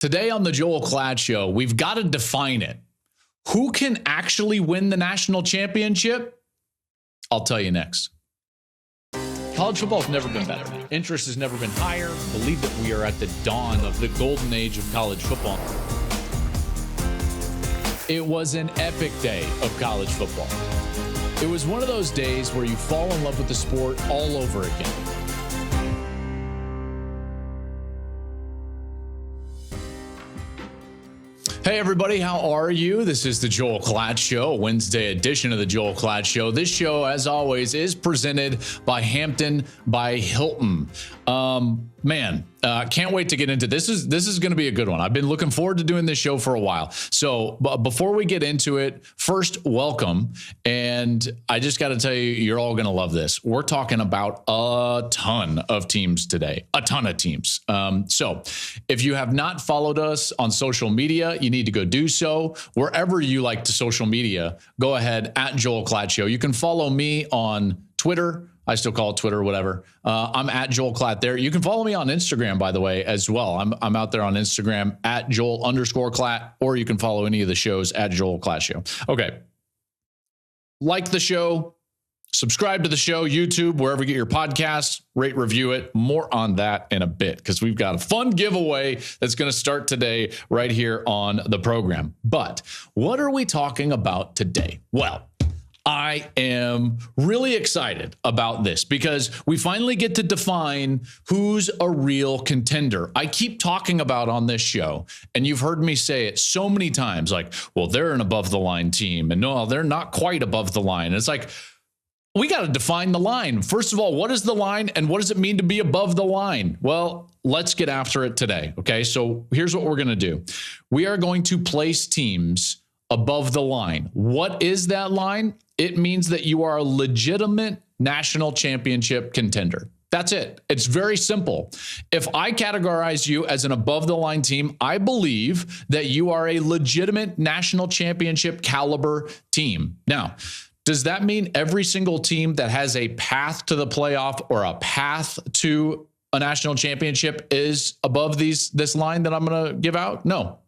Today on the Joel Klatt Show, we've got to define it. Who can actually win the national championship? I'll tell you next. College football has never been better. Interest has never been higher. I believe that we are at the dawn of the golden age of college football. It was an epic day of college football. It was one of those days where you fall in love with the sport all over again. Hey everybody, how are you? This is the Joel Klatt Show, Wednesday edition of the Joel Klatt Show. This show, as always, is presented by Hampton by Hilton. Can't wait to get into this. This is going to be a good one. I've been looking forward to doing this show for a while. So before we get into it, first, welcome. And I just got to tell you, you're all going to love this. We're talking about a ton of teams today, a ton of teams. So if you have not followed us on social media, you need to go do so. Wherever you like to social media, go ahead at Joel Klatt Show. You can follow me on Twitter. I still call it Twitter, whatever. I'm at Joel Klatt there. You can follow me on Instagram, by the way, as well. I'm out there on Instagram at Joel_Klatt, or you can follow any of the shows at Joel Klatt Show. Okay. Like the show, subscribe to the show, YouTube, wherever you get your podcasts, rate, review it. More on that in a bit, because we've got a fun giveaway that's going to start today right here on the program. But what are we talking about today? Well, I am really excited about this because we finally get to define who's a real contender. I keep talking about on this show, and you've heard me say it so many times, like, well, they're an above the line team, and no, they're not quite above the line. And it's like, we got to define the line. First of all, what is the line and what does it mean to be above the line? Well, let's get after it today. Okay, so here's what we're going to do. We are going to place teams above the line. What is that line? It means that you are a legitimate national championship contender. That's it. It's very simple. If I categorize you as an above the line team, I believe that you are a legitimate national championship caliber team. Now, does that mean every single team that has a path to the playoff or a path to a national championship is above this line that I'm going to give out? No,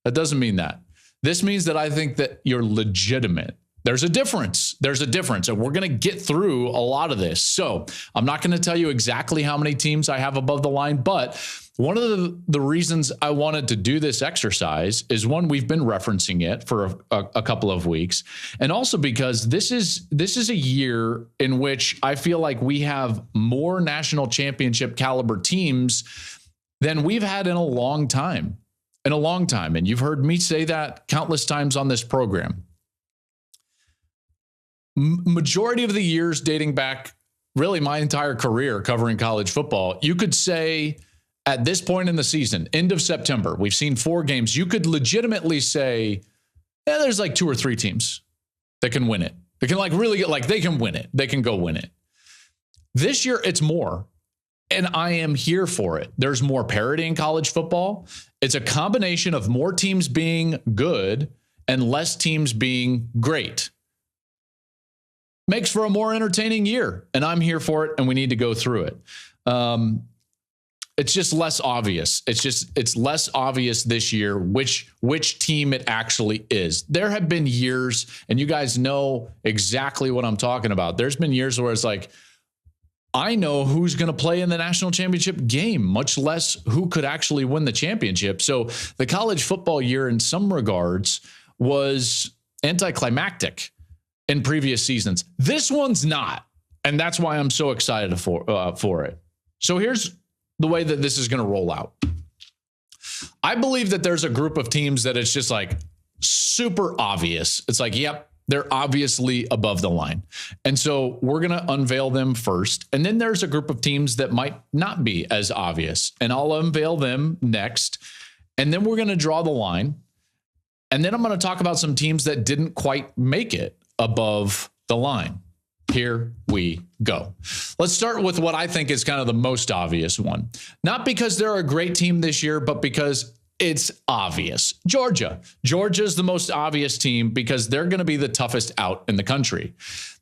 that doesn't mean that. This means that I think that you're legitimate. There's a difference. And we're going to get through a lot of this. So I'm not going to tell you exactly how many teams I have above the line, but one of the reasons I wanted to do this exercise is, one, we've been referencing it for a couple of weeks. And also because this is a year in which I feel like we have more national championship caliber teams than we've had in a long time. And you've heard me say that countless times on this program. Majority of the years dating back, really my entire career covering college football, you could say at this point in the season, end of September, we've seen 4 games. You could legitimately say, yeah, there's like 2 or 3 teams that can win it. They can they can win it. They can go win it. This year, it's more. And I am here for it. There's more parity in college football. It's a combination of more teams being good and less teams being great. Makes for a more entertaining year, and I'm here for it, and we need to go through it. It's just less obvious. It's less obvious this year which team it actually is. There have been years, and you guys know exactly what I'm talking about. There's been years where it's like, I know who's going to play in the national championship game, much less who could actually win the championship. So the college football year in some regards was anticlimactic in previous seasons. This one's not, and that's why I'm so excited for it. So here's the way that this is going to roll out. I believe that there's a group of teams that it's just like super obvious. It's like, yep, they're obviously above the line. And so we're going to unveil them first. And then there's a group of teams that might not be as obvious, and I'll unveil them next. And then we're going to draw the line. And then I'm going to talk about some teams that didn't quite make it above the line. Here we go. Let's start with what I think is kind of the most obvious one. Not because they're a great team this year, but because it's obvious. Georgia. Georgia's the most obvious team because they're going to be the toughest out in the country.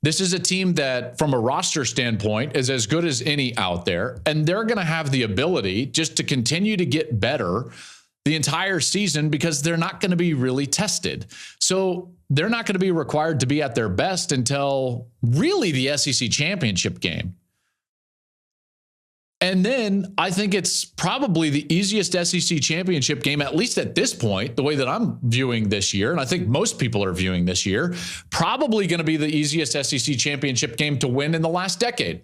This is a team that, from a roster standpoint, is as good as any out there, and they're going to have the ability just to continue to get better the entire season because they're not going to be really tested. So they're not going to be required to be at their best until really the SEC championship game. And then I think it's probably the easiest SEC championship game, at least at this point, the way that I'm viewing this year, and I think most people are viewing this year, probably going to be the easiest SEC championship game to win in the last decade.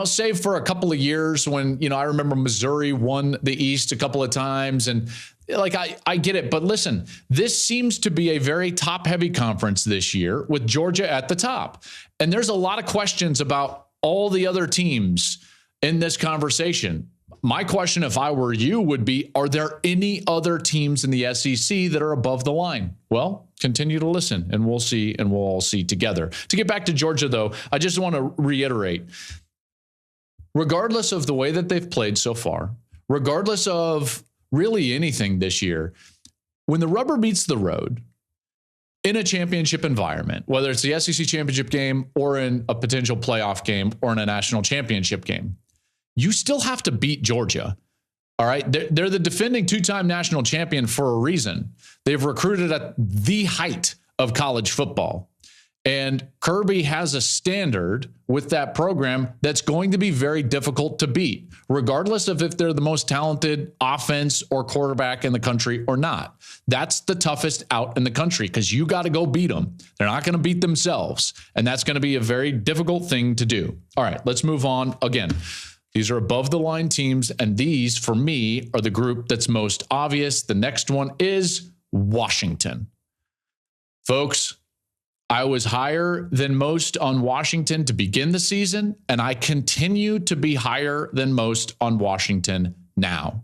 Save for a couple of years when, I remember Missouri won the East a couple of times. And I get it. But listen, this seems to be a very top-heavy conference this year with Georgia at the top. And there's a lot of questions about all the other teams in this conversation. My question, if I were you, would be, are there any other teams in the SEC that are above the line? Well, continue to listen and we'll see, and we'll all see together. To get back to Georgia, though, I just want to reiterate, regardless of the way that they've played so far, regardless of really anything this year, when the rubber meets the road in a championship environment, whether it's the SEC championship game or in a potential playoff game or in a national championship game, you still have to beat Georgia. All right. They're the defending two-time national champion for a reason. They've recruited at the height of college football. And Kirby has a standard with that program that's going to be very difficult to beat, regardless of if they're the most talented offense or quarterback in the country or not. That's the toughest out in the country because you got to go beat them. They're not going to beat themselves. And that's going to be a very difficult thing to do. All right, let's move on. Again, these are above the line teams. And these, for me, are the group that's most obvious. The next one is Washington. Folks, I was higher than most on Washington to begin the season, and I continue to be higher than most on Washington now.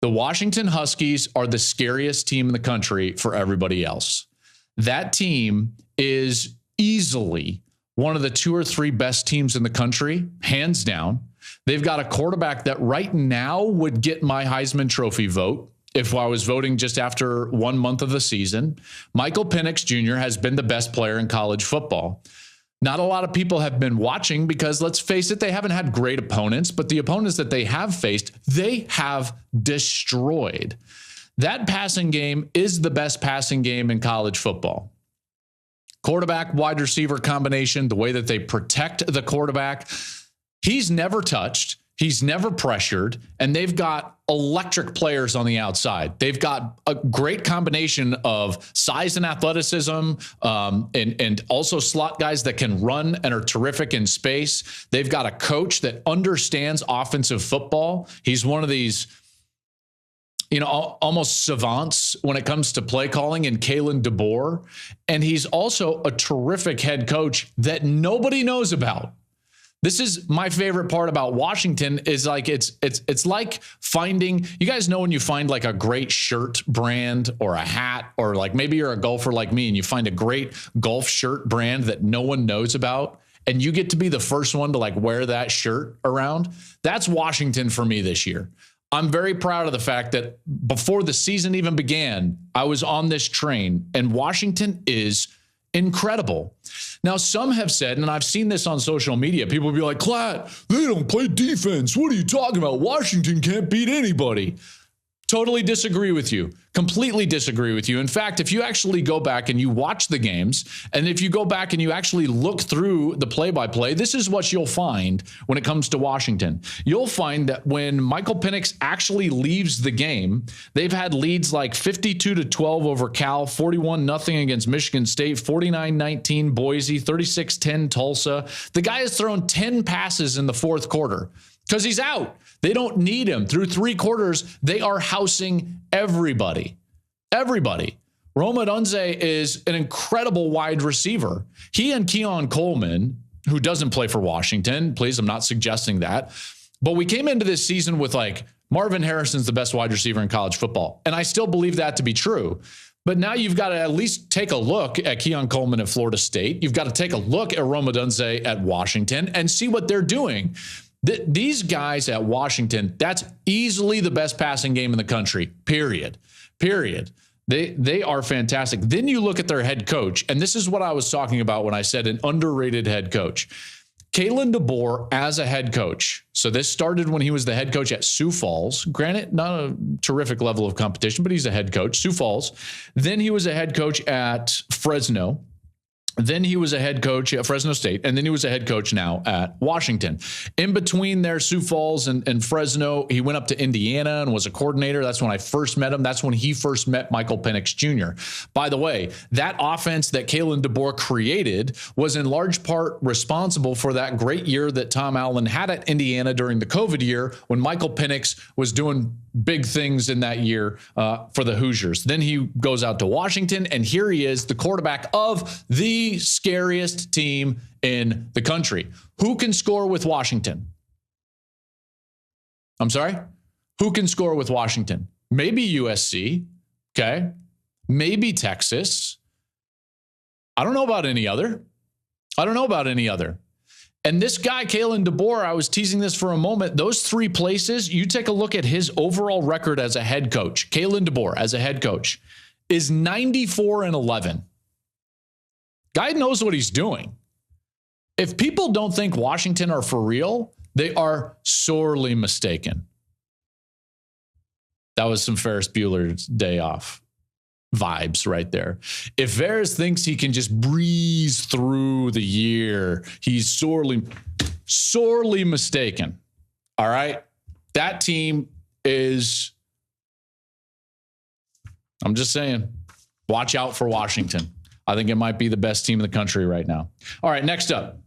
The Washington Huskies are the scariest team in the country for everybody else. That team is easily one of the 2 or 3 best teams in the country, hands down. They've got a quarterback that right now would get my Heisman Trophy vote if I was voting just after 1 month of the season. Michael Penix Jr. has been the best player in college football. Not a lot of people have been watching because, let's face it, they haven't had great opponents, but the opponents that they have faced, they have destroyed. That passing game is the best passing game in college football. Quarterback, wide receiver combination, the way that they protect the quarterback, he's never touched. He's never pressured, and they've got electric players on the outside. They've got a great combination of size and athleticism, and also slot guys that can run and are terrific in space. They've got a coach that understands offensive football. He's one of these, almost savants when it comes to play calling, in Kalen DeBoer. And he's also a terrific head coach that nobody knows about. This is my favorite part about Washington is it's like finding, you guys know when you find like a great shirt brand or a hat, or like maybe you're a golfer like me and you find a great golf shirt brand that no one knows about and you get to be the first one to like wear that shirt around. That's Washington for me this year. I'm very proud of the fact that before the season even began, I was on this train, and Washington is incredible. Now, some have said, and I've seen this on social media, people will be like, Klatt, they don't play defense. What are you talking about? Washington can't beat anybody. Totally disagree with you. Completely disagree with you. In fact, if you actually go back and you watch the games, and if you go back and you actually look through the play-by-play, this is what you'll find when it comes to Washington. You'll find that when Michael Penix actually leaves the game, they've had leads like 52-12 over Cal, 41-0 against Michigan State, 49-19 Boise, 36-10 Tulsa. The guy has thrown 10 passes in the fourth quarter because he's out. They don't need him. Through 3 quarters, they are housing everybody. Everybody. Rome Odunze is an incredible wide receiver. He and Keon Coleman, who doesn't play for Washington, please, I'm not suggesting that, but we came into this season with like Marvin Harrison's the best wide receiver in college football, and I still believe that to be true. But now you've got to at least take a look at Keon Coleman at Florida State. You've got to take a look at Rome Odunze at Washington and see what they're doing. These guys at Washington, that's easily the best passing game in the country, period. They are fantastic. Then you look at their head coach, and this is what I was talking about when I said an underrated head coach. Kalen DeBoer as a head coach. So this started when he was the head coach at Sioux Falls. Granted, not a terrific level of competition, but he's a head coach, Sioux Falls. Then he was a head coach at Fresno. Then he was a head coach at Fresno State, and then he was a head coach now at Washington. In between there, Sioux Falls and Fresno, he went up to Indiana and was a coordinator. That's when I first met him. That's when he first met Michael Penix Jr. By the way, that offense that Kalen DeBoer created was in large part responsible for that great year that Tom Allen had at Indiana during the COVID year when Michael Penix was doing big things in that year for the Hoosiers. Then he goes out to Washington, and here he is, the quarterback of the scariest team in the country. Who can score with Washington? I'm sorry? Who can score with Washington? Maybe USC, okay? Maybe Texas. I don't know about any other. And this guy, Kalen DeBoer, I was teasing this for a moment. Those three places, you take a look at his overall record as a head coach. Kalen DeBoer as a head coach is 94-11. Guy knows what he's doing. If people don't think Washington are for real, they are sorely mistaken. That was some Ferris Bueller's Day Off vibes right there. If Ferris thinks he can just breeze through the year, he's sorely mistaken. All right? That team is, I'm just saying, watch out for Washington. I think it might be the best team in the country right now. All right, next up.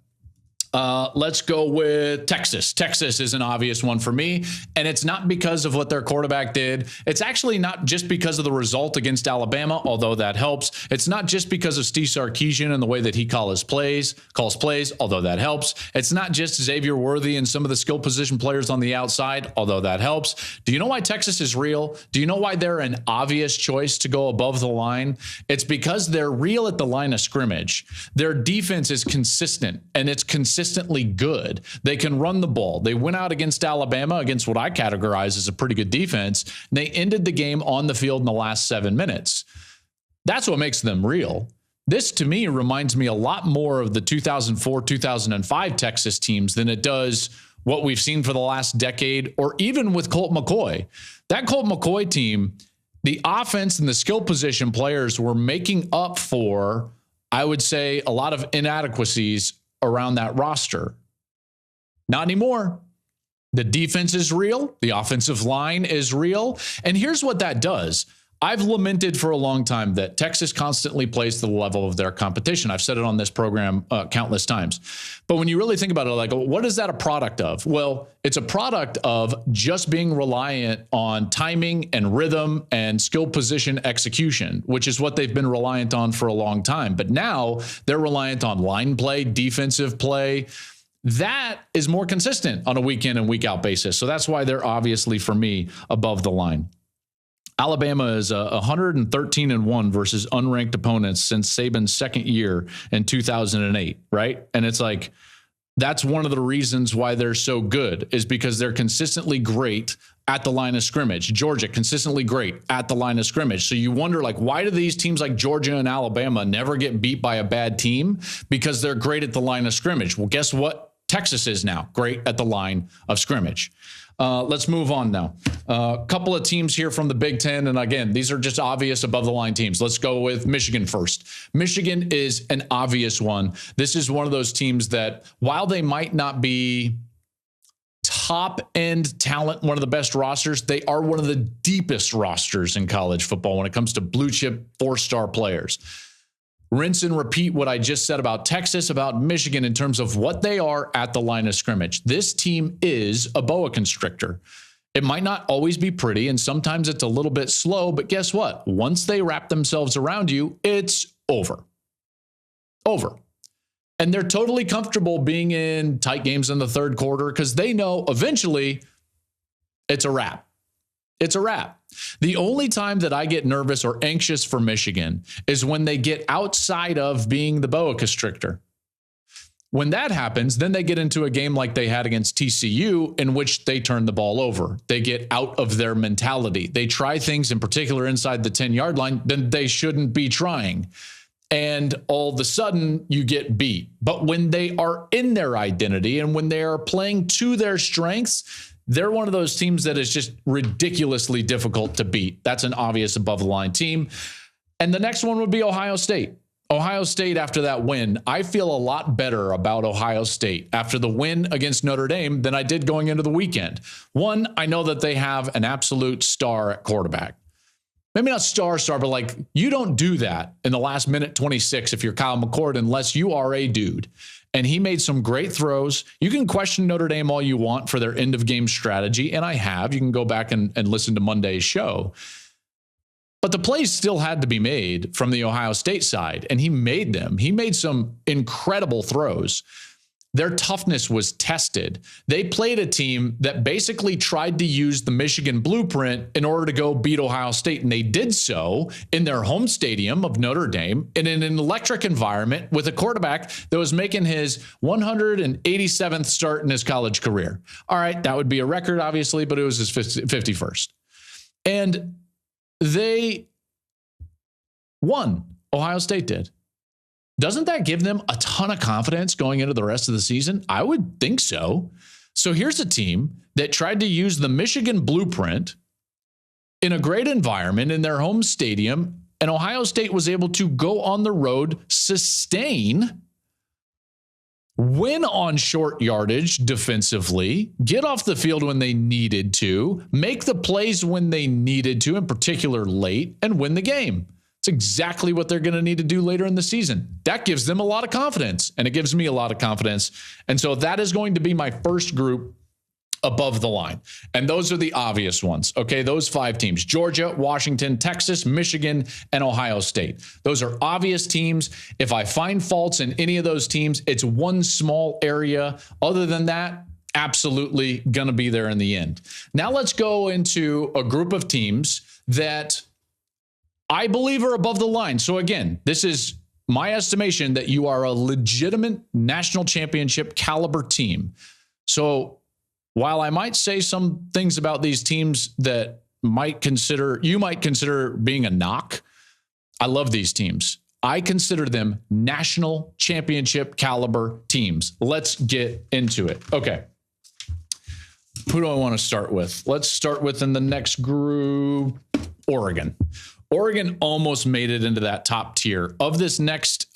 Let's go with Texas. Texas is an obvious one for me, and it's not because of what their quarterback did. It's actually not just because of the result against Alabama, although that helps. It's not just because of Steve Sarkisian and the way that he calls plays, although that helps. It's not just Xavier Worthy and some of the skill position players on the outside, although that helps. Do you know why Texas is real? Do you know why they're an obvious choice to go above the line? It's because they're real at the line of scrimmage. Their defense is consistent, and it's consistently good. They can run the ball. They went out against Alabama against what I categorize as a pretty good defense, and they ended the game on the field in the last 7 minutes. That's what makes them real. This, to me, reminds me a lot more of the 2004-2005 Texas teams than it does what we've seen for the last decade, or even with Colt McCoy. That Colt McCoy team, the offense and the skill position players were making up for, I would say, a lot of inadequacies around that roster. Not anymore. The defense is real. The offensive line is real. And here's what that does. I've lamented for a long time that Texas constantly plays to the level of their competition. I've said it on this program countless times. But when you really think about it, like, what is that a product of? Well, it's a product of just being reliant on timing and rhythm and skill position execution, which is what they've been reliant on for a long time. But now they're reliant on line play, defensive play. That is more consistent on a week in and week out basis. So that's why they're obviously, for me, above the line. Alabama is 113-1 versus unranked opponents since Saban's second year in 2008, right? And it's like, that's one of the reasons why they're so good, is because they're consistently great at the line of scrimmage. Georgia, consistently great at the line of scrimmage. So you wonder, like, why do these teams like Georgia and Alabama never get beat by a bad team? Because they're great at the line of scrimmage. Well, guess what? Texas is now great at the line of scrimmage. Let's move on now. A couple of teams here from the Big Ten. And again, these are just obvious above the line teams. Let's go with Michigan first. Michigan is an obvious one. This is one of those teams that, while they might not be top end talent, one of the best rosters, they are one of the deepest rosters in college football when it comes to blue chip 4-star players. Rinse and repeat what I just said about Texas, about Michigan in terms of what they are at the line of scrimmage. This team is a boa constrictor. It might not always be pretty, and sometimes it's a little bit slow, but guess what? Once they wrap themselves around you, it's over. Over. And they're totally comfortable being in tight games in the third quarter because they know eventually it's a wrap. It's a wrap. The only time that I get nervous or anxious for Michigan is when they get outside of being the boa constrictor. When that happens, then they get into a game like they had against TCU, in which they turn the ball over. They get out of their mentality. They try things, in particular inside the 10-yard line, then they shouldn't be trying. and all of a sudden you get beat. But when they are in their identity and when they are playing to their strengths, they're one of those teams that is just ridiculously difficult to beat. That's an obvious above the line team. And the next one would be Ohio State. Ohio State, after that win, I feel a lot better about Ohio State after the win against Notre Dame than I did going into the weekend. One, I know that they have an absolute star at quarterback. Maybe not star, but like you don't do that in the last minute 26 if you're Kyle McCord unless you are a dude. And he made some great throws. You can question Notre Dame all you want for their end of game strategy, and I have. You can go back and listen to Monday's show. But the plays still had to be made from the Ohio State side, and he made them. He made some incredible throws. Their toughness was tested. They played a team that basically tried to use the Michigan blueprint in order to go beat Ohio State, and they did so in their home stadium of Notre Dame in an electric environment with a quarterback that was making his 187th start in his college career. All right, that would be a record, obviously, but it was his 51st. And they won. Ohio State did. Doesn't that give them a ton of confidence going into the rest of the season? I would think so. So here's a team that tried to use the Michigan blueprint in a great environment in their home stadium, and Ohio State was able to go on the road, sustain, win on short yardage defensively, get off the field when they needed to, make the plays when they needed to, in particular late, and win the game. It's exactly what they're going to need to do later in the season. That gives them a lot of confidence, and it gives me a lot of confidence. And so that is going to be my first group above the line. And those are the obvious ones. Okay, those 5 teams: Georgia, Washington, Texas, Michigan, and Ohio State. Those are obvious teams. If I find faults in any of those teams, it's one small area. Other than that, absolutely going to be there in the end. Now let's go into a group of teams that I believe are above the line. So again, this is my estimation that you are a legitimate national championship caliber team. So while I might say some things about these teams that you might consider being a knock, I love these teams. I consider them national championship caliber teams. Let's get into it. Okay. Who do I want to start with? Let's start with, in the next group, Oregon. Oregon almost made it into that top tier. Of this next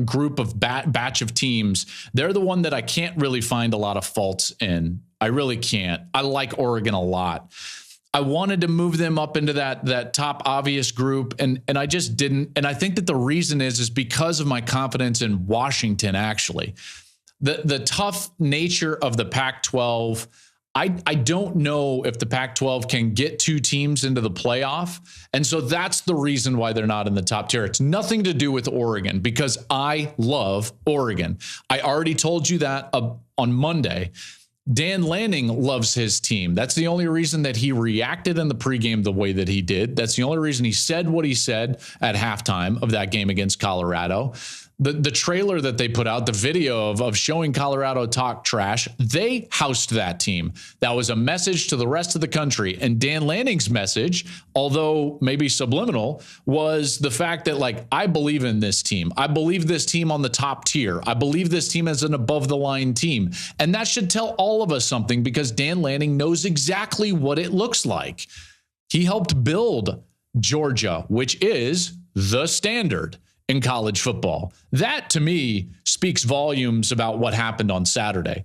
group of batch of teams, they're the one that I can't really find a lot of faults in. I really can't. I like Oregon a lot. I wanted to move them up into that top obvious group, and I just didn't. And I think that the reason is because of my confidence in Washington, actually. The tough nature of the Pac-12, I don't know if the Pac-12 can get 2 teams into the playoff. And so that's the reason why they're not in the top tier. It's nothing to do with Oregon, because I love Oregon. I already told you that on Monday. Dan Lanning loves his team. That's the only reason that he reacted in the pregame the way that he did. That's the only reason he said what he said at halftime of that game against Colorado. The trailer that they put out, the video of showing Colorado talk trash, they housed that team. That was a message to the rest of the country. And Dan Lanning's message, although maybe subliminal, was the fact that, like, I believe in this team. I believe this team on the top tier. I believe this team as an above the line team. And that should tell all of us something, because Dan Lanning knows exactly what it looks like. He helped build Georgia, which is the standard in college football. That, to me, speaks volumes about what happened on Saturday.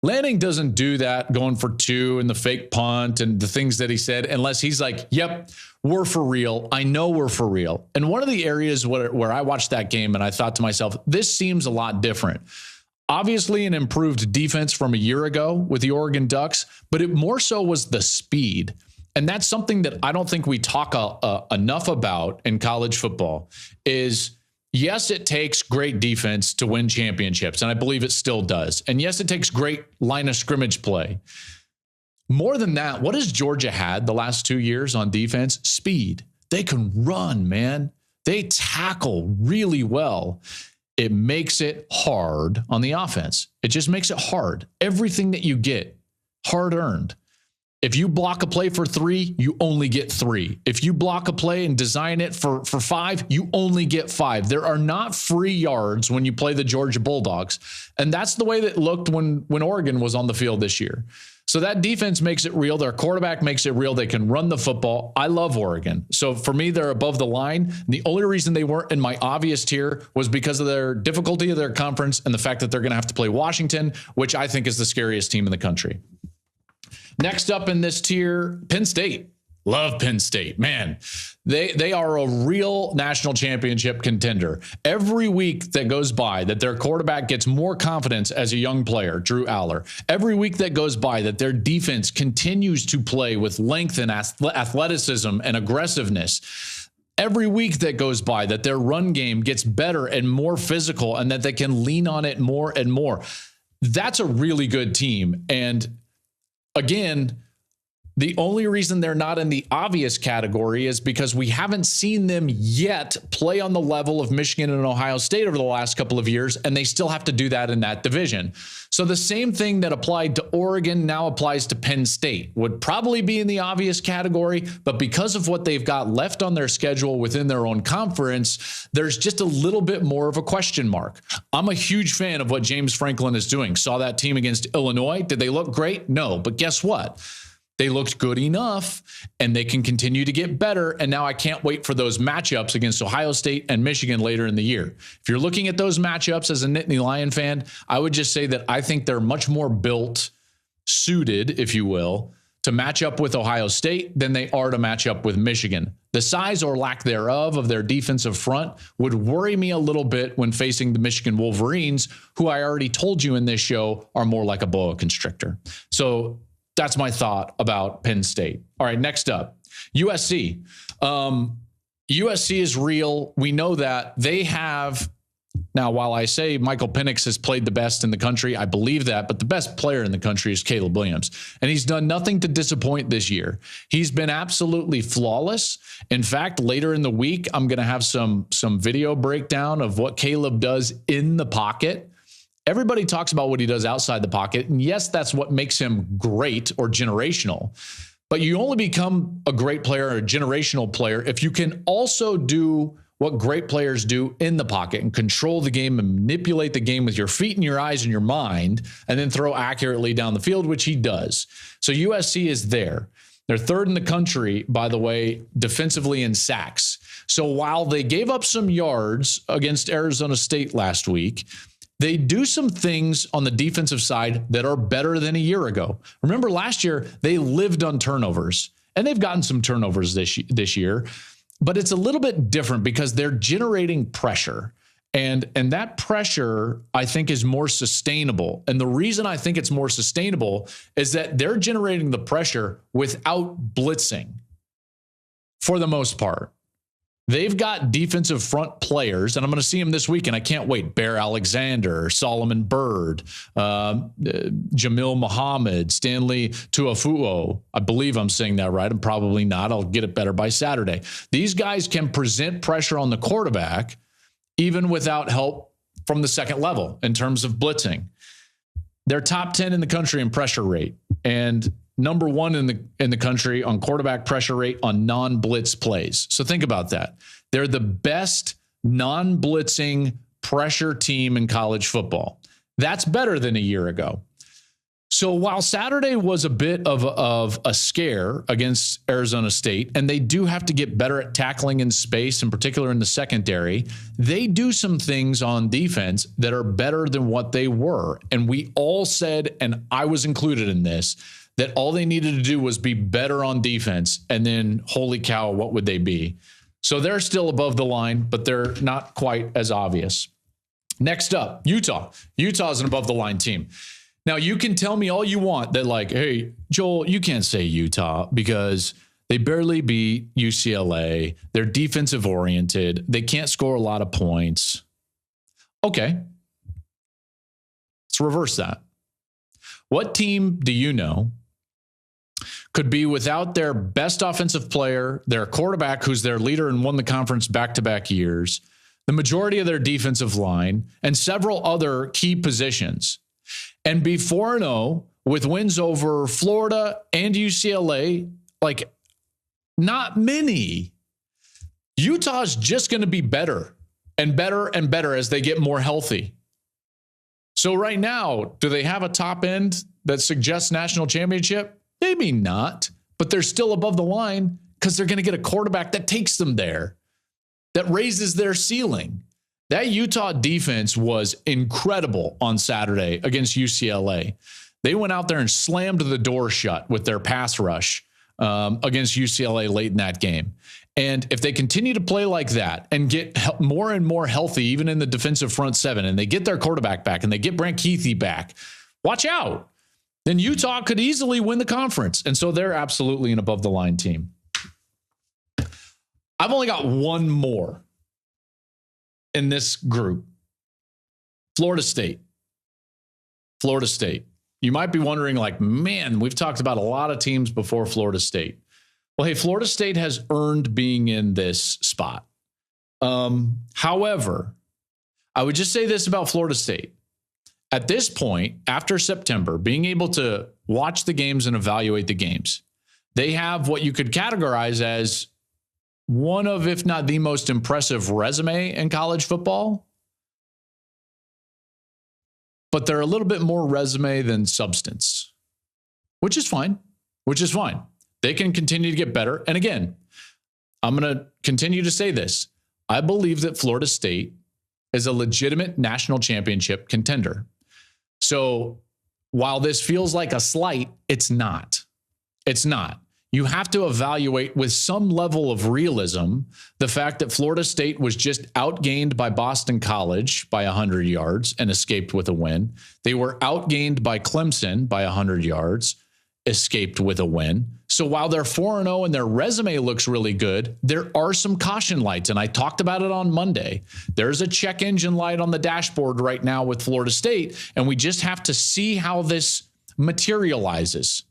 Lanning doesn't do that, going for 2 and the fake punt and the things that he said, unless he's like, yep, we're for real. I know we're for real. And one of the areas where I watched that game and I thought to myself, this seems a lot different. Obviously an improved defense from a year ago with the Oregon Ducks, but it more so was the speed. And that's something that I don't think we talk enough about in college football. Is, yes, it takes great defense to win championships, and I believe it still does. And yes, it takes great line of scrimmage play. More than that, what has Georgia had the last 2 years on defense? Speed. They can run, man. They tackle really well. It makes it hard on the offense. It just makes it hard. Everything that you get, hard-earned. If you block a play for 3, you only get 3. If you block a play and design it for 5, you only get 5. There are not free yards when you play the Georgia Bulldogs. And that's the way that it looked when Oregon was on the field this year. So that defense makes it real. Their quarterback makes it real. They can run the football. I love Oregon. So for me, they're above the line. The only reason they weren't in my obvious tier was because of their difficulty of their conference and the fact that they're going to have to play Washington, which I think is the scariest team in the country. Next up in this tier, Penn State. Love Penn State. Man, they are a real national championship contender. Every week that goes by that their quarterback gets more confidence as a young player, Drew Aller. Every week that goes by that their defense continues to play with length and athleticism and aggressiveness. Every week that goes by that their run game gets better and more physical and that they can lean on it more and more. That's a really good team. And again, the only reason they're not in the obvious category is because we haven't seen them yet play on the level of Michigan and Ohio State over the last couple of years, and they still have to do that in that division. So the same thing that applied to Oregon now applies to Penn State. Would probably be in the obvious category, but because of what they've got left on their schedule within their own conference, there's just a little bit more of a question mark. I'm a huge fan of what James Franklin is doing. Saw that team against Illinois. Did they look great? No, but guess what? They looked good enough, and they can continue to get better. And now I can't wait for those matchups against Ohio State and Michigan later in the year. If you're looking at those matchups as a Nittany Lion fan, I would just say that I think they're much more suited, if you will, to match up with Ohio State than they are to match up with Michigan. The size or lack thereof of their defensive front would worry me a little bit when facing the Michigan Wolverines, who I already told you in this show are more like a boa constrictor. So that's my thought about Penn State. All right, next up, USC. USC is real. We know that. They have, now while I say Michael Penix has played the best in the country, I believe that, but the best player in the country is Caleb Williams. And he's done nothing to disappoint this year. He's been absolutely flawless. In fact, later in the week, I'm going to have some video breakdown of what Caleb does in the pocket. Everybody talks about what he does outside the pocket. And yes, that's what makes him great or generational. But you only become a great player or a generational player if you can also do what great players do in the pocket and control the game and manipulate the game with your feet and your eyes and your mind, and then throw accurately down the field, which he does. So USC is there. They're third in the country, by the way, defensively in sacks. So while they gave up some yards against Arizona State last week, they do some things on the defensive side that are better than a year ago. Remember last year, they lived on turnovers, and they've gotten some turnovers this year, but it's a little bit different because they're generating pressure. And that pressure, I think, is more sustainable. And the reason I think it's more sustainable is that they're generating the pressure without blitzing for the most part. They've got defensive front players, and I'm going to see them this week, and I can't wait. Bear Alexander, Solomon Byrd, Jamil Muhammad, Stanley Tuafuo. I believe I'm saying that right. I'm probably not. I'll get it better by Saturday. These guys can present pressure on the quarterback even without help from the second level in terms of blitzing. They're top 10 in the country in pressure rate, and number 1 in the country on quarterback pressure rate on non-blitz plays. So think about that. They're the best non-blitzing pressure team in college football. That's better than a year ago. So while Saturday was a bit of a scare against Arizona State, and they do have to get better at tackling in space, in particular in the secondary, they do some things on defense that are better than what they were. And we all said, and I was included in this, that all they needed to do was be better on defense, and then holy cow, what would they be? So they're still above the line, but they're not quite as obvious. Next up, Utah. Utah is an above the line team. Now, you can tell me all you want that, like, hey, Joel, you can't say Utah because they barely beat UCLA. They're defensive oriented. They can't score a lot of points. Okay. Let's reverse that. What team do you know could be without their best offensive player, their quarterback, who's their leader and won the conference back-to-back years, the majority of their defensive line, and several other key positions, and be 4-0 with wins over Florida and UCLA, like not many. Utah's just going to be better and better and better as they get more healthy. So right now, do they have a top end that suggests national championship? Maybe not, but they're still above the line because they're going to get a quarterback that takes them there, that raises their ceiling. That Utah defense was incredible on Saturday against UCLA. They went out there and slammed the door shut with their pass rush against UCLA late in that game. And if they continue to play like that and get more and more healthy, even in the defensive front seven, and they get their quarterback back and they get Brant Kuithe back, watch out. Then Utah could easily win the conference. And so they're absolutely an above the line team. I've only got one more in this group. Florida State. Florida State. You might be wondering, like, man, we've talked about a lot of teams before Florida State. Well, hey, Florida State has earned being in this spot. However, I would just say this about Florida State. At this point, after September, being able to watch the games and evaluate the games, they have what you could categorize as one of, if not the most impressive resume in college football. But they're a little bit more resume than substance, which is fine, They can continue to get better. And again, I'm going to continue to say this. I believe that Florida State is a legitimate national championship contender. So while this feels like a slight, it's not. It's not. You have to evaluate with some level of realism the fact that Florida State was just outgained by Boston College by 100 yards and escaped with a win. They were outgained by Clemson by 100 yards, escaped with a win. So while they're 4-0 and their resume looks really good, there are some caution lights. And I talked about it on Monday. There's a check engine light on the dashboard right now with Florida State, and we just have to see how this materializes.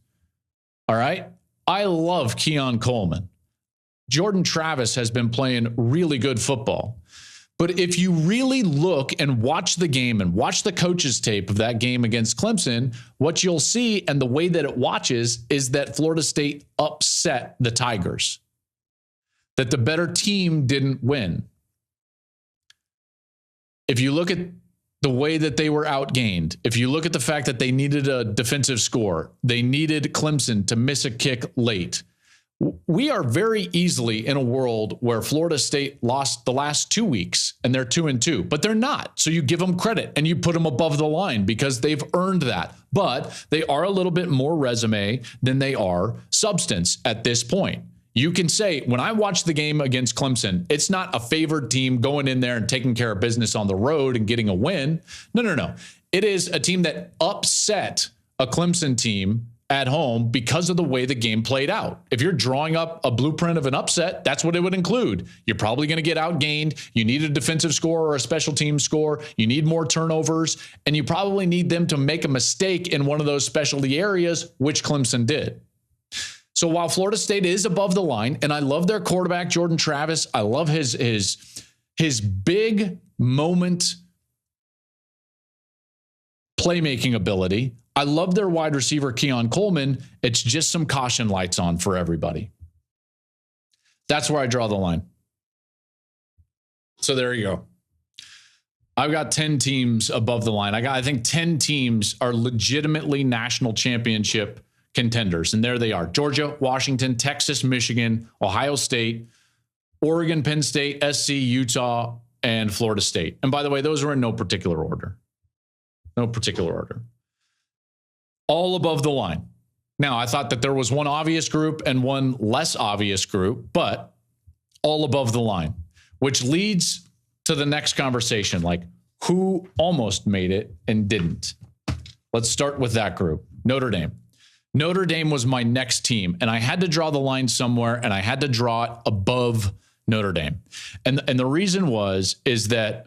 All right? I love Keon Coleman. Jordan Travis has been playing really good football. But if you really look and watch the game and watch the coach's tape of that game against Clemson, what you'll see and the way that it watches is that Florida State upset the Tigers, that the better team didn't win. If you look at the way that they were outgained, if you look at the fact that they needed a defensive score, they needed Clemson to miss a kick late. We are very easily in a world where Florida State lost the last 2 weeks and they're 2-2, but they're not. So you give them credit and you put them above the line because they've earned that. But they are a little bit more resume than they are substance at this point. You can say, when I watched the game against Clemson, it's not a favored team going in there and taking care of business on the road and getting a win. No. It is a team that upset a Clemson team at home because of the way the game played out. If you're drawing up a blueprint of an upset, that's what it would include. You're probably going to get outgained. You need a defensive score or a special team score. You need more turnovers, and you probably need them to make a mistake in one of those specialty areas, which Clemson did. So while Florida State is above the line, and I love their quarterback, Jordan Travis, I love his big moment playmaking ability. I love their wide receiver, Keon Coleman. It's just some caution lights on for everybody. That's where I draw the line. So there you go. I've got 10 teams above the line. I think 10 teams are legitimately national championship contenders. And there they are: Georgia, Washington, Texas, Michigan, Ohio State, Oregon, Penn State, SC, Utah, and Florida State. And by the way, those are in no particular order. No particular order. All above the line. Now, I thought that there was one obvious group and one less obvious group, but all above the line, which leads to the next conversation, like who almost made it and didn't. Let's start with that group. Notre Dame. Notre Dame was my next team, and I had to draw the line somewhere, and I had to draw it above Notre Dame. And the reason is that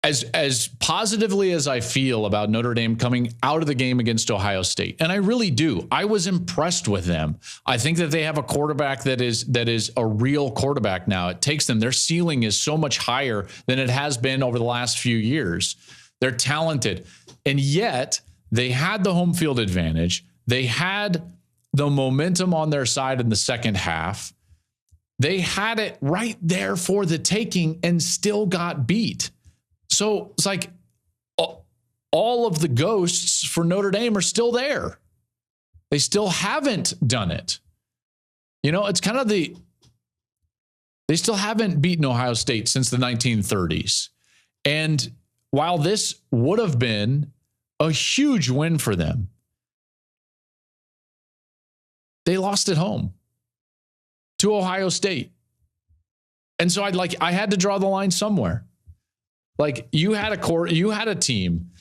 as positively as I feel about Notre Dame coming out of the game against Ohio State, and I really do, I was impressed with them. I think that they have a quarterback that is a real quarterback now. It takes them, their ceiling is so much higher than it has been over the last few years. They're talented, and yet They had the home field advantage. They had the momentum on their side in the second half. They had it right there for the taking and still got beat. So it's like all of the ghosts for Notre Dame are still there. They still haven't done it. It's kind of they still haven't beaten Ohio State since the 1930s. And while this would have been a huge win for them, they lost at home to Ohio State. And so I had to draw the line somewhere. Like you had a team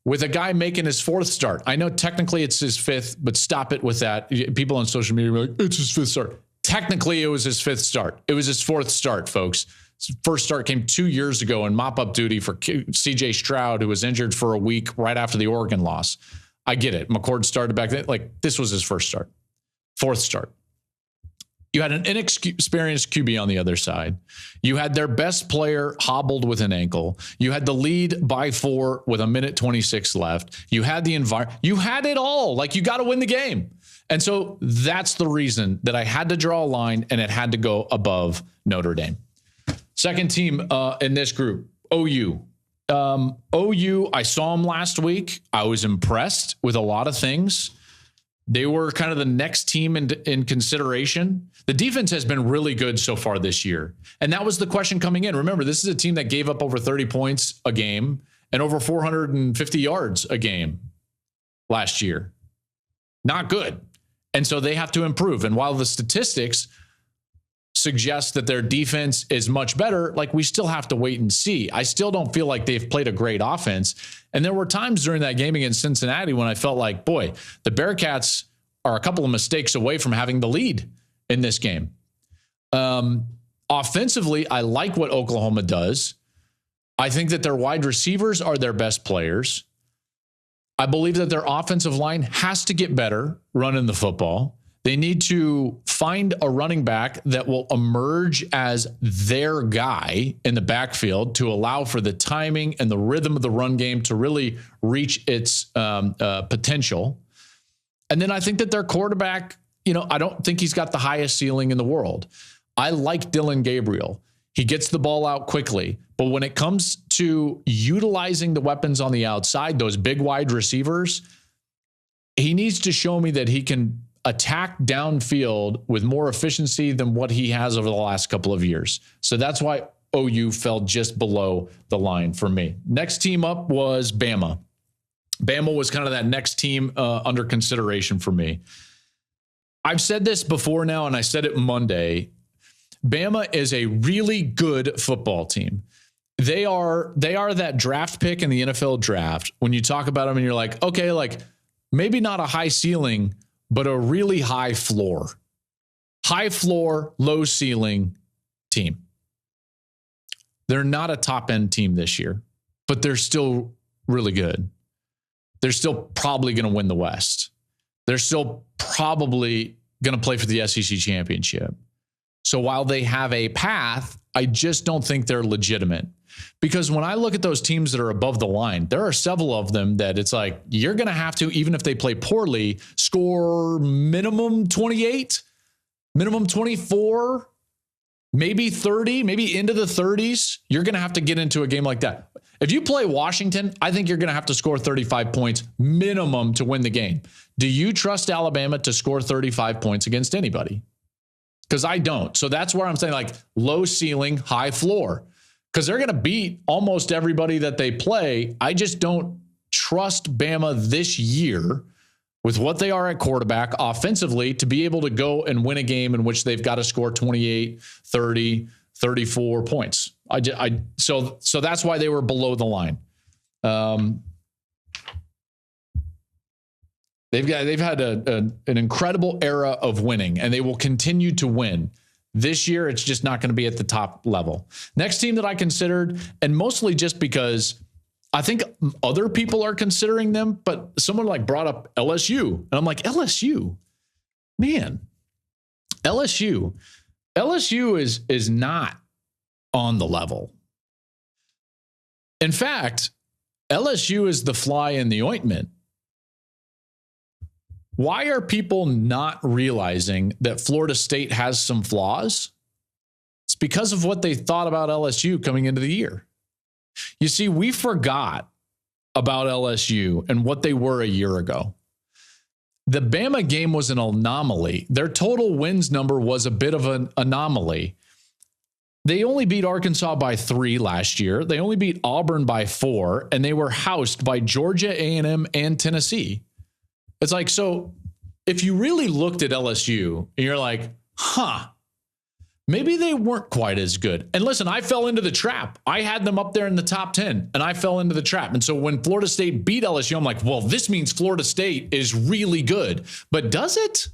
with a guy making his fourth start. I know technically it's his fifth, but stop it with that. People on social media are like, it's his fifth start. Technically, it was his fifth start. It was his fourth start, folks. His first start came 2 years ago in mop-up duty for CJ Stroud, who was injured for a week right after the Oregon loss. I get it. McCord started back then. Like, this was his first start. Fourth start. You had an inexperienced QB on the other side. You had their best player hobbled with an ankle. You had the lead by 4 with 1:26 left. You had the environment. You had it all. Like, you got to win the game. And so that's the reason that I had to draw a line, and it had to go above Notre Dame. Second team in this group, OU. OU, I saw them last week. I was impressed with a lot of things. They were kind of the next team in consideration. The defense has been really good so far this year. And that was the question coming in. Remember, this is a team that gave up over 30 points a game and over 450 yards a game last year. Not good. And so they have to improve. And while the statistics suggest that their defense is much better, like, we still have to wait and see. I still don't feel like they've played a great offense. And there were times during that game against Cincinnati when I felt like, boy, the Bearcats are a couple of mistakes away from having the lead in this game. Offensively, I like what Oklahoma does. I think that their wide receivers are their best players. I believe that their offensive line has to get better running the football. They need to find a running back that will emerge as their guy in the backfield to allow for the timing and the rhythm of the run game to really reach its potential. And then I think that their quarterback, I don't think he's got the highest ceiling in the world. I like Dylan Gabriel. He gets the ball out quickly. But when it comes to utilizing the weapons on the outside, those big wide receivers, he needs to show me that he can attack downfield with more efficiency than what he has over the last couple of years. So that's why OU fell just below the line for me. Next team up was Bama. Bama was kind of that next team under consideration for me. I've said this before now, and I said it Monday. Bama is a really good football team. They are that draft pick in the NFL draft. When you talk about them and you're like, okay, like maybe not a high ceiling, but a really high floor. High floor, low ceiling team. They're not a top end team this year, but they're still really good. They're still probably going to win the West. They're still probably going to play for the SEC championship. So while they have a path, I just don't think they're legitimate. Because when I look at those teams that are above the line, there are several of them that it's like, you're going to have to, even if they play poorly, score minimum 28, minimum 24, maybe 30, maybe into the 30s. You're going to have to get into a game like that. If you play Washington, I think you're going to have to score 35 points minimum to win the game. Do you trust Alabama to score 35 points against anybody? Because I don't. So that's where I'm saying, like, low ceiling, high floor. Because they're going to beat almost everybody that they play. I just don't trust Bama this year with what they are at quarterback offensively to be able to go and win a game in which they've got to score 28, 30, 34 points. So that's why they were below the line. They've had an incredible era of winning, and they will continue to win. This year, it's just not going to be at the top level. Next team that I considered, and mostly just because I think other people are considering them, but someone like brought up LSU, and I'm like, LSU, man, LSU is not on the level. In fact, LSU is the fly in the ointment Why are people not realizing that Florida State has some flaws? It's because of what they thought about LSU coming into the year. You see, we forgot about LSU and what they were a year ago. The Bama game was an anomaly. Their total wins number was a bit of an anomaly. They only beat Arkansas by 3 last year. They only beat Auburn by 4, and they were housed by Georgia, A&M, and Tennessee. It's like, so if you really looked at LSU and you're like, maybe they weren't quite as good. And listen, I fell into the trap. I had them up there in the top 10, and I fell into the trap. And so when Florida State beat LSU, I'm like, well, this means Florida State is really good. But does it?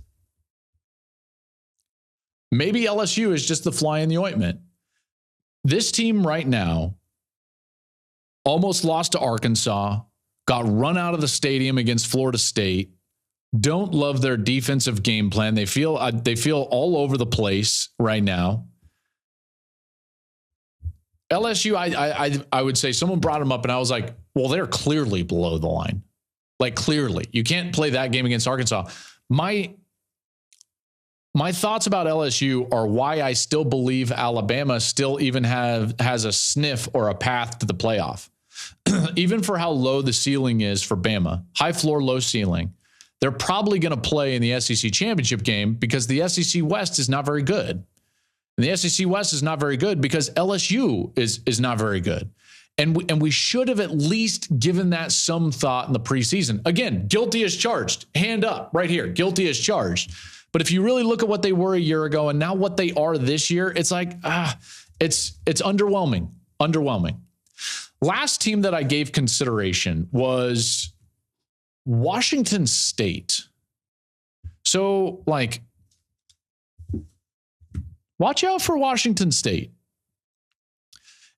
Maybe LSU is just the fly in the ointment. This team right now almost lost to Arkansas, got run out of the stadium against Florida State. Don't love their defensive game plan. They feel all over the place right now. LSU, I would say someone brought them up and I was like, well, they're clearly below the line. Like clearly. You can't play that game against Arkansas. My thoughts about LSU are why I still believe Alabama still even has a sniff or a path to the playoff. Even for how low the ceiling is for Bama. High floor, low ceiling. They're probably going to play in the SEC championship game because the SEC West is not very good. And the SEC West is not very good because LSU is not very good. And we should have at least given that some thought in the preseason. Again, guilty as charged. Hand up right here. Guilty as charged. But if you really look at what they were a year ago and now what they are this year, it's like, it's underwhelming. Underwhelming. Last team that I gave consideration was Washington State. So, like, watch out for Washington State.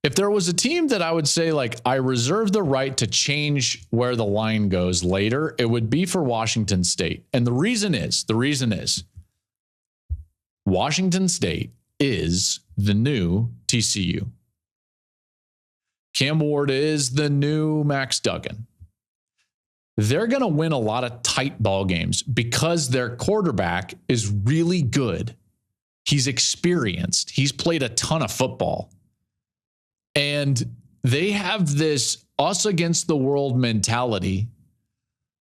If there was a team that I would say, like, I reserve the right to change where the line goes later, it would be for Washington State. And the reason is Washington State is the new TCU. Cam Ward is the new Max Duggan. They're going to win a lot of tight ball games because their quarterback is really good. He's experienced. He's played a ton of football. And they have this us against the world mentality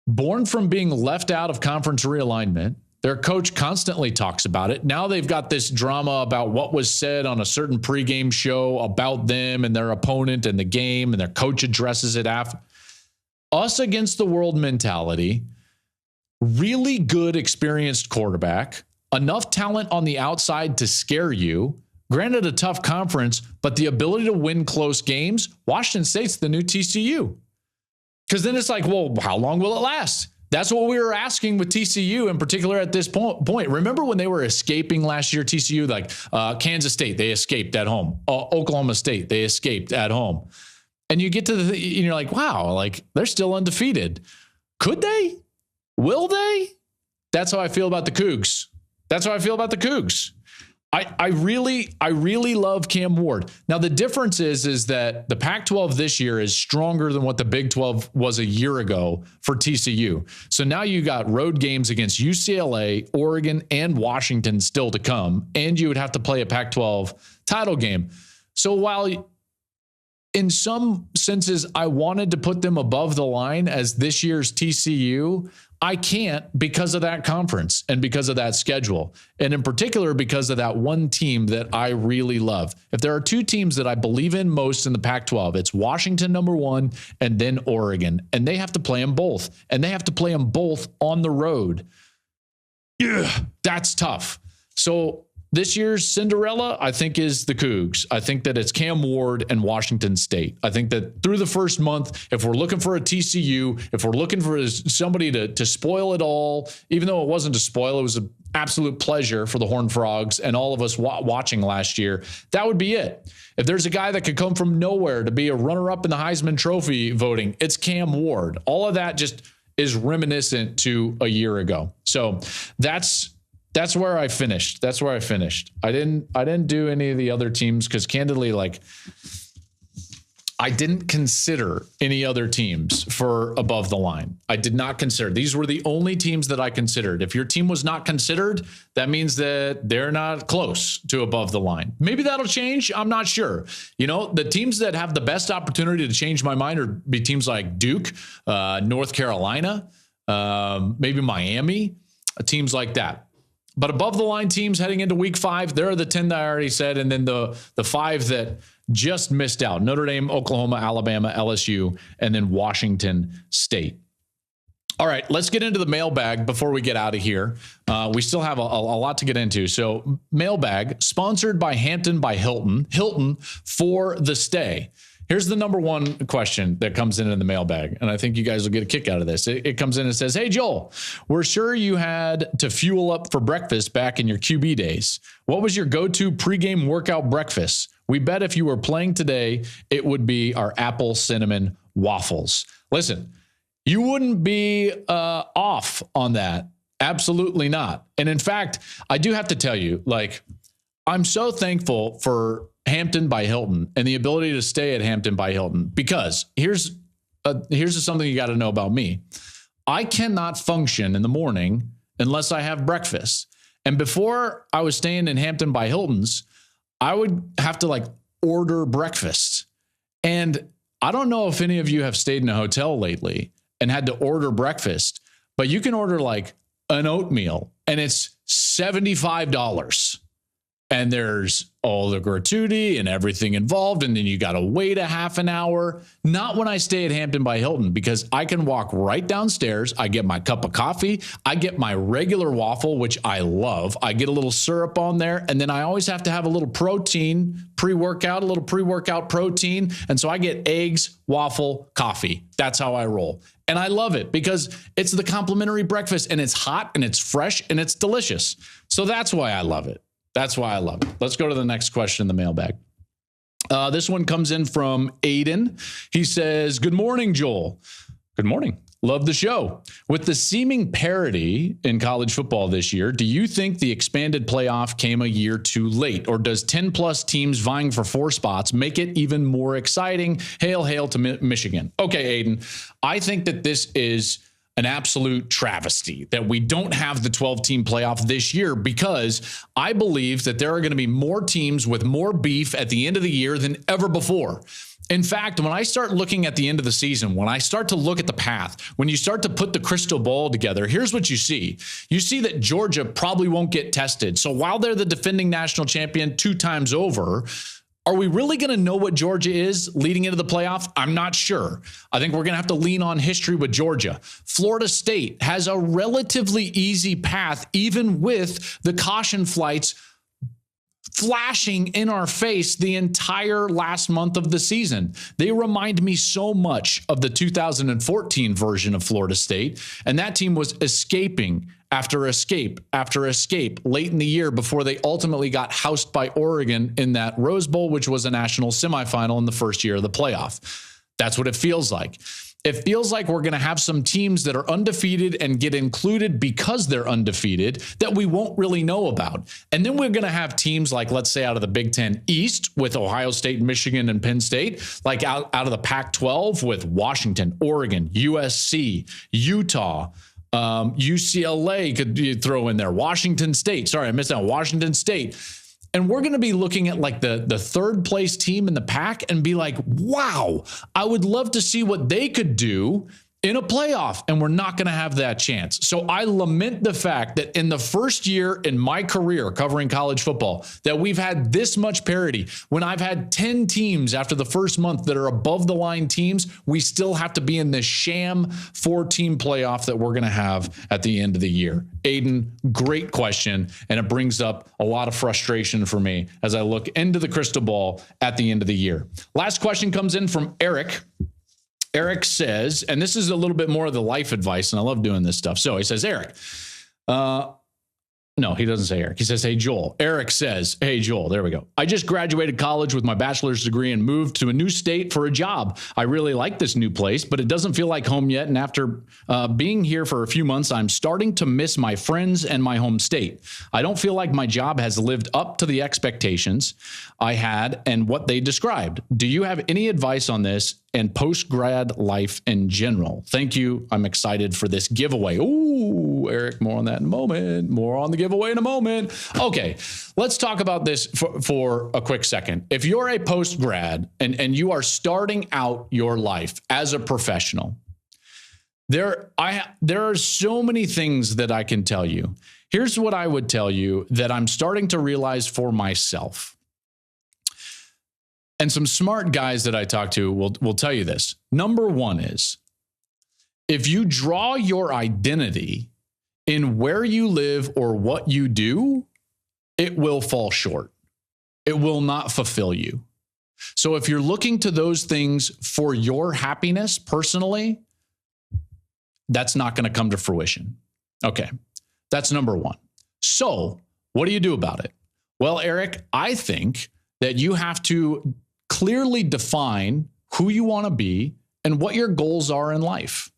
born from being left out of conference realignment. Their coach constantly talks about it. Now they've got this drama about what was said on a certain pregame show about them and their opponent and the game, and their coach addresses it after. Us against the world mentality, really good, experienced quarterback, enough talent on the outside to scare you. Granted, a tough conference, but the ability to win close games. Washington State's the new TCU. Because then it's like, well, how long will it last? That's what we were asking with TCU in particular at this point. Remember when they were escaping last year, TCU, like Kansas State, they escaped at home. Oklahoma State, they escaped at home. And you get to and you're like, wow, like they're still undefeated. Could they? Will they? That's how I feel about the Cougs. That's how I feel about the Cougs. I really love Cam Ward. Now, the difference is that the Pac-12 this year is stronger than what the Big 12 was a year ago for TCU. So now you got road games against UCLA, Oregon, and Washington still to come, and you would have to play a Pac-12 title game. So while in some senses I wanted to put them above the line as this year's TCU, I can't because of that conference and because of that schedule. And in particular, because of that one team that I really love. If there are two teams that I believe in most in the Pac-12, it's Washington, number one, and then Oregon. And they have to play them both. And they have to play them both on the road. Yeah, that's tough. So this year's Cinderella, I think, is the Cougs. I think that it's Cam Ward and Washington State. I think that through the first month, if we're looking for a TCU, if we're looking for somebody to spoil it all, even though it wasn't a spoil, it was an absolute pleasure for the Horned Frogs and all of us watching last year, that would be it. If there's a guy that could come from nowhere to be a runner-up in the Heisman Trophy voting, it's Cam Ward. All of that just is reminiscent to a year ago. So that's where I finished. That's where I finished. I didn't do any of the other teams because candidly, like, I didn't consider any other teams for above the line. I did not consider. These were the only teams that I considered. If your team was not considered, that means that they're not close to above the line. Maybe that'll change. I'm not sure. You know, the teams that have the best opportunity to change my mind would be teams like Duke, North Carolina, maybe Miami, teams like that. But above the line teams heading into week 5, there are the 10 that I already said. And then the 5 that just missed out: Notre Dame, Oklahoma, Alabama, LSU, and then Washington State. All right, let's get into the mailbag before we get out of here. We still have a lot to get into. So mailbag sponsored by Hampton by Hilton. Hilton for the stay. Here's the number one question that comes in the mailbag, and I think you guys will get a kick out of this. It comes in and says, "Hey, Joel, we're sure you had to fuel up for breakfast back in your QB days. What was your go-to pregame workout breakfast? We bet if you were playing today, it would be our apple cinnamon waffles." Listen, you wouldn't be off on that. Absolutely not. And in fact, I do have to tell you, like, I'm so thankful for Hampton by Hilton and the ability to stay at Hampton by Hilton, because here's something you got to know about me. I cannot function in the morning unless I have breakfast. And before I was staying in Hampton by Hilton's, I would have to like order breakfast. And I don't know if any of you have stayed in a hotel lately and had to order breakfast, but you can order like an oatmeal and it's $75. And there's all the gratuity and everything involved. And then you got to wait a half an hour. Not when I stay at Hampton by Hilton, because I can walk right downstairs. I get my cup of coffee. I get my regular waffle, which I love. I get a little syrup on there. And then I always have to have a little protein pre-workout, a little pre-workout protein. And so I get eggs, waffle, coffee. That's how I roll. And I love it because it's the complimentary breakfast and it's hot and it's fresh and it's delicious. So that's why I love it. That's why I love it. Let's go to the next question in the mailbag. This one comes in from Aiden. He says, "Good morning, Joel." Good morning. Love the show. With the seeming parity in college football this year, do you think the expanded playoff came a year too late? Or does 10 plus teams vying for 4 spots make it even more exciting? Hail, hail to Michigan. Okay, Aiden, I think that this is an absolute travesty that we don't have the 12-team playoff this year, because I believe that there are going to be more teams with more beef at the end of the year than ever before. In fact, when I start looking at the end of the season, when I start to look at the path, when you start to put the crystal ball together, here's what you see. You see that Georgia probably won't get tested. So while they're the defending national champion 2 times over, are we really going to know what Georgia is leading into the playoff? I'm not sure. I think we're going to have to lean on history with Georgia. Florida State has a relatively easy path, even with the caution flights flashing in our face the entire last month of the season. They remind me so much of the 2014 version of Florida State, and that team was escaping after escape after escape late in the year before they ultimately got housed by Oregon in that Rose Bowl, which was a national semifinal in the first year of the playoff. That's what it feels like. It feels like we're going to have some teams that are undefeated and get included because they're undefeated that we won't really know about. And then we're going to have teams like, let's say, out of the Big Ten East with Ohio State, Michigan, and Penn State, like out of the Pac-12 with Washington, Oregon, USC, Utah, UCLA could you throw in there, Washington State. Sorry, I missed out. Washington State. And we're going to be looking at like the third place team in the pack and be like, wow, I would love to see what they could do in a playoff. And we're not going to have that chance. So I lament the fact that in the first year in my career covering college football, that we've had this much parity. When I've had 10 teams after the first month that are above the line teams, we still have to be in this sham 4-team playoff that we're going to have at the end of the year. Aiden, great question. And it brings up a lot of frustration for me as I look into the crystal ball at the end of the year. Last question comes in from Eric. Eric says, and this is a little bit more of the life advice, and I love doing this stuff. So he says, Eric, No, he doesn't say Eric. He says, hey, Joel. Eric says, hey, Joel. There we go. I just graduated college with my bachelor's degree and moved to a new state for a job. I really like this new place, but it doesn't feel like home yet. And after being here for a few months, I'm starting to miss my friends and my home state. I don't feel like my job has lived up to the expectations I had and what they described. Do you have any advice on this and post-grad life in general? Thank you. I'm excited for this giveaway. Ooh, Eric, more on that in a moment. More on the giveaway in a moment. Okay, let's talk about this for a quick second. If you're a post-grad and you are starting out your life as a professional, there are so many things that I can tell you. Here's what I would tell you that I'm starting to realize for myself. And some smart guys that I talk to will tell you this. Number one is, if you draw your identity in where you live or what you do, it will fall short. It will not fulfill you. So if you're looking to those things for your happiness personally, that's not going to come to fruition. Okay, that's number one. So what do you do about it? Well, Eric, I think that you have to clearly define who you want to be and what your goals are in life.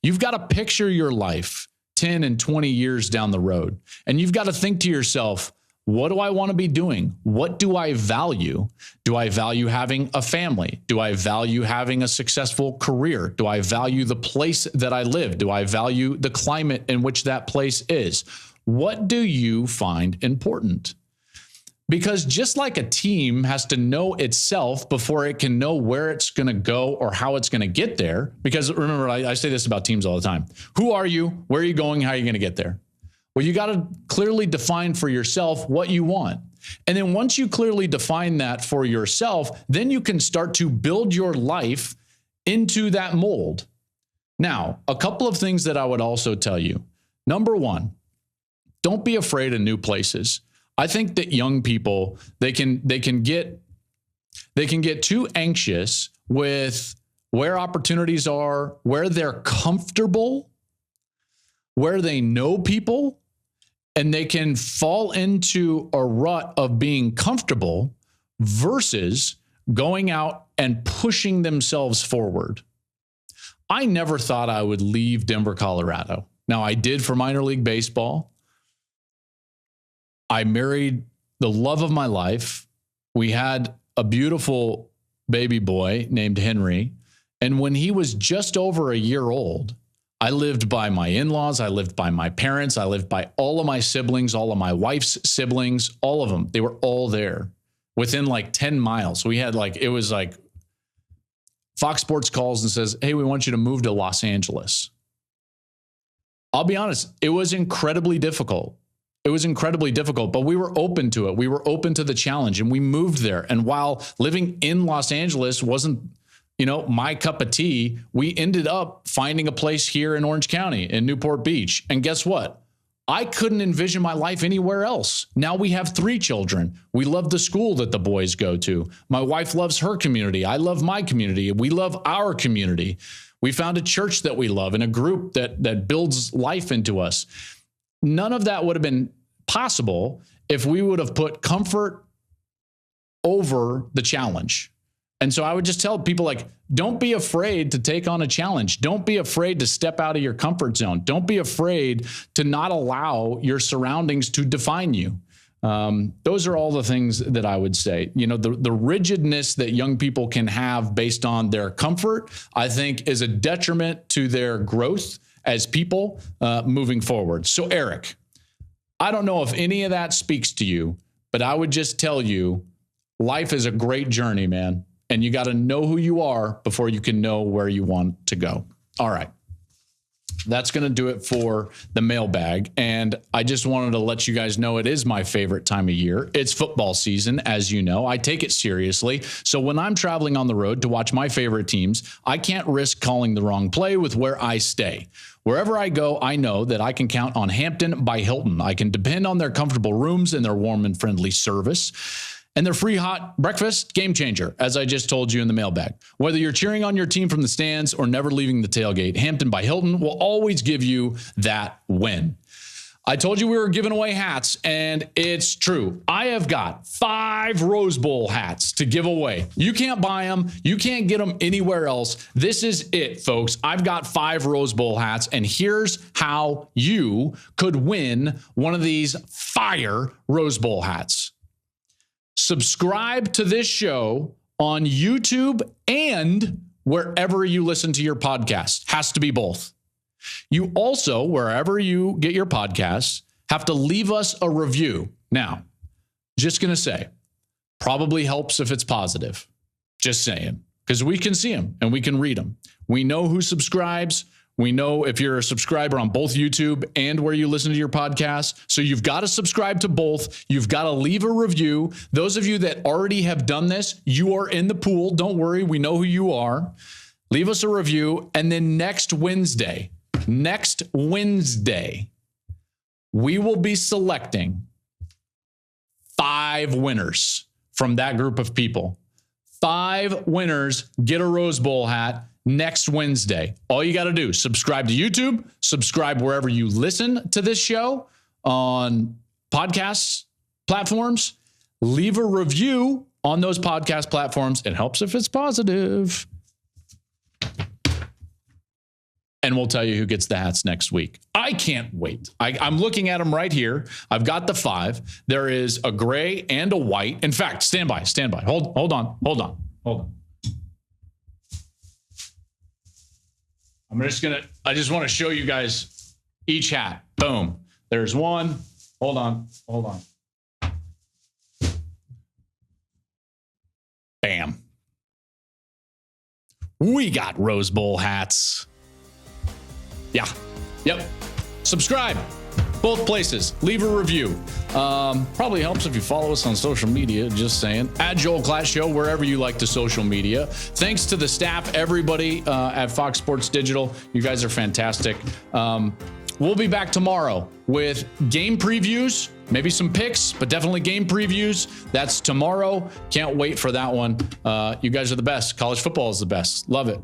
You've got to picture your life 10 and 20 years down the road. And you've got to think to yourself, what do I want to be doing? What do I value? Do I value having a family? Do I value having a successful career? Do I value the place that I live? Do I value the climate in which that place is? What do you find important? Because just like a team has to know itself before it can know where it's going to go or how it's going to get there. Because remember, I say this about teams all the time. Who are you? Where are you going? How are you going to get there? Well, you got to clearly define for yourself what you want. And then once you clearly define that for yourself, then you can start to build your life into that mold. Now, a couple of things that I would also tell you. Number one, don't be afraid of new places. I think that young people, they can get too anxious with where opportunities are, where they're comfortable, where they know people, and they can fall into a rut of being comfortable versus going out and pushing themselves forward. I never thought I would leave Denver, Colorado. Now, I did for minor league baseball. I married the love of my life. We had a beautiful baby boy named Henry. And when he was just over a year old, I lived by my in-laws. I lived by my parents. I lived by all of my siblings, all of my wife's siblings, all of them. They were all there within like 10 miles. We had it was like Fox Sports calls and says, hey, we want you to move to Los Angeles. I'll be honest, it was incredibly difficult. It was incredibly difficult, but we were open to it. We were open to the challenge and we moved there. And while living in Los Angeles wasn't, my cup of tea, we ended up finding a place here in Orange County in Newport Beach. And guess what? I couldn't envision my life anywhere else. Now we have 3 children. We love the school that the boys go to. My wife loves her community. I love my community. We love our community. We found a church that we love and a group that builds life into us. None of that would have been possible if we would have put comfort over the challenge. And so I would just tell people, don't be afraid to take on a challenge. Don't be afraid to step out of your comfort zone. Don't be afraid to not allow your surroundings to define you. Those are all the things that I would say. The rigidness that young people can have based on their comfort, I think, is a detriment to their growth as people moving forward. So, Eric, I don't know if any of that speaks to you, but I would just tell you, life is a great journey, man. And you got to know who you are before you can know where you want to go. All right. That's going to do it for the mailbag. And I just wanted to let you guys know it is my favorite time of year. It's football season, as you know. I take it seriously. So when I'm traveling on the road to watch my favorite teams, I can't risk calling the wrong play with where I stay. Wherever I go, I know that I can count on Hampton by Hilton. I can depend on their comfortable rooms and their warm and friendly service. And their free hot breakfast, game changer, as I just told you in the mailbag. Whether you're cheering on your team from the stands or never leaving the tailgate, Hampton by Hilton will always give you that win. I told you we were giving away hats, and it's true. I have got 5 Rose Bowl hats to give away. You can't buy them. You can't get them anywhere else. This is it, folks. I've got 5 Rose Bowl hats, and here's how you could win one of these fire Rose Bowl hats. Subscribe to this show on YouTube and wherever you listen to your podcast. Has to be both. You also, wherever you get your podcasts, have to leave us a review. Now, just going to say, probably helps if it's positive. Just saying, because we can see them and we can read them. We know who subscribes. We know if you're a subscriber on both YouTube and where you listen to your podcast. So you've got to subscribe to both. You've got to leave a review. Those of you that already have done this, you are in the pool. Don't worry. We know who you are. Leave us a review. And then next Wednesday, we will be selecting 5 winners from that group of people. 5 winners get a Rose Bowl hat next Wednesday. All you got to do, subscribe to YouTube, subscribe wherever you listen to this show on podcast platforms, leave a review on those podcast platforms. It helps if it's positive. And we'll tell you who gets the hats next week. I can't wait. I'm looking at them right here. I've got the 5. There is a gray and a white. In fact, stand by. Hold on. I just want to show you guys each hat. Boom. There's one. Hold on. Bam. We got Rose Bowl hats. Yeah. Yep. Subscribe. Both places. Leave a review. Probably helps if you follow us on social media. Just saying. At Joel Klatt Show, wherever you like to social media. Thanks to the staff, everybody at Fox Sports Digital. You guys are fantastic. We'll be back tomorrow with game previews, maybe some picks, but definitely game previews. That's tomorrow. Can't wait for that one. You guys are the best. College football is the best. Love it.